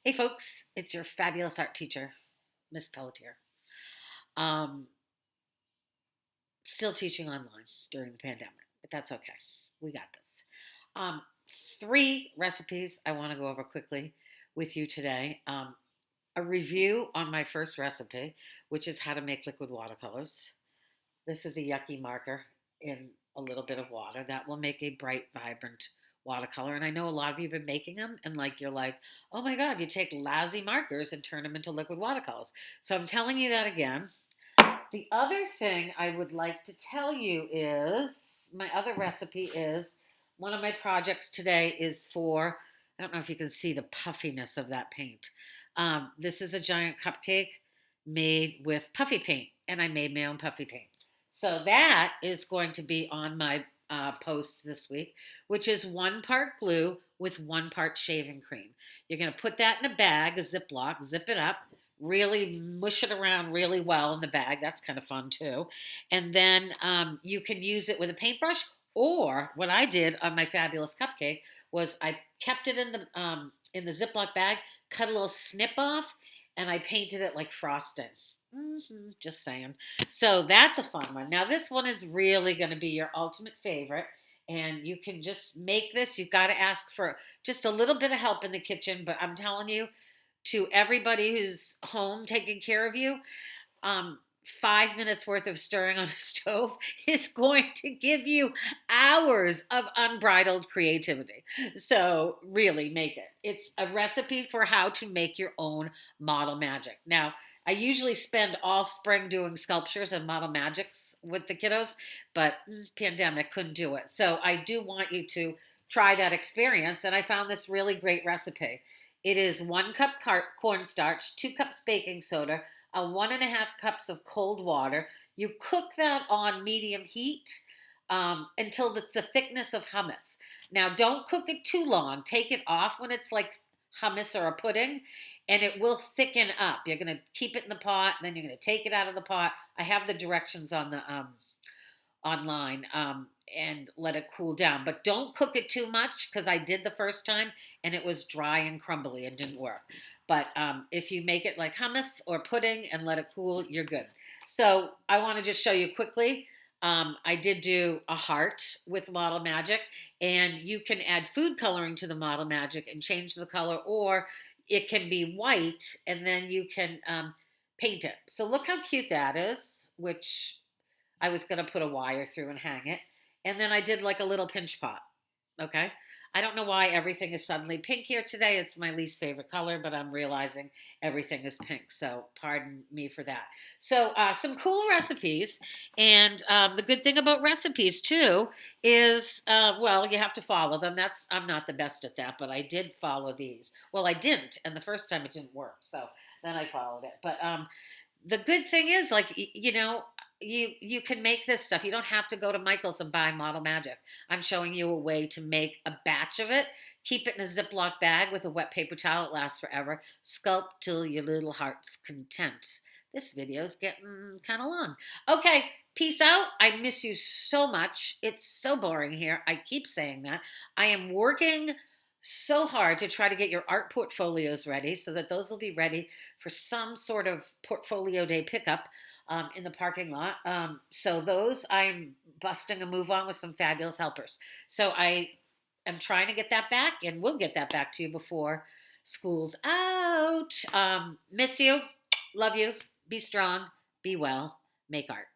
Hey folks, it's your fabulous art teacher, Miss Pelletier. Um, Still teaching online during the pandemic, but that's okay. We got this. Um, Three recipes I want to go over quickly with you today. A review on my first recipe, which is how to make liquid watercolors. This is a yucky marker in a little bit of water that will make a bright, vibrant watercolor. And I know a lot of you have been making them, and you're like, oh my God, you take lousy markers and turn them into liquid watercolors. So I'm telling you that again. The other thing I would like to tell you is my other recipe is one of my projects today is for, I don't know if you can see the puffiness of that paint. This is a giant cupcake made with puffy paint, and I made my own puffy paint. So that is going to be on my post this week, which is 1 part glue with 1 part shaving cream. You're going to put that in a bag, a Ziploc, zip it up, really mush it around really well in the bag. That's kind of fun too. And then you can use it with a paintbrush. Or what I did on my fabulous cupcake was I kept it in the Ziploc bag, cut a little snip off, and I painted it like frosting. Just saying. So that's a fun one. Now this one is really going to be your ultimate favorite. And you can just make this. You've got to ask for just a little bit of help in the kitchen. But I'm telling you, to everybody who's home taking care of you, 5 minutes worth of stirring on a stove is going to give you hours of unbridled creativity. So really make it. It's a recipe for how to make your own model magic. Now, I usually spend all spring doing sculptures and model magics with the kiddos, but pandemic couldn't do it. So I do want you to try that experience. And I found this really great recipe. It is 1 cup cornstarch, 2 cups baking soda, 1.5 cups of cold water. You cook that on medium heat until it's the thickness of hummus. Now, don't cook it too long. Take it off when it's like hummus or a pudding, and it will thicken up. You're going to keep it in the pot, and then you're going to take it out of the pot. I have the directions on the online and let it cool down. But don't cook it too much because I did the first time and it was dry and crumbly and didn't work. But if you make it like hummus or pudding and let it cool, you're good. So I want to just show you quickly. I did do a heart with Model Magic, and you can add food coloring to the Model Magic and change the color, or it can be white and then you can paint it. So look how cute that is, which I was going to put a wire through and hang it. And then I did like a little pinch pot. Okay. I don't know why everything is suddenly pink here today. It's my least favorite color, but I'm realizing everything is pink. So pardon me for that. So some cool recipes. And the good thing about recipes too is, well, you have to follow them. I'm not the best at that, but I did follow these. Well, I didn't. And the first time it didn't work. So then I followed it. But the good thing is, you can make this stuff. You don't have to go to Michael's and buy Model Magic. I'm showing you a way to make a batch of it. Keep it in a Ziploc bag with a wet paper towel. It lasts forever. Sculpt till your little heart's content. This video's getting kind of long. Okay, peace out. I miss you so much. It's so boring here. I keep saying that. I am working so hard to try to get your art portfolios ready so that those will be ready for some sort of portfolio day pickup in the parking lot. So those I'm busting a move on with some fabulous helpers. So I am trying to get that back, and we'll get that back to you before school's out. Miss you. Love you. Be strong. Be well. Make art.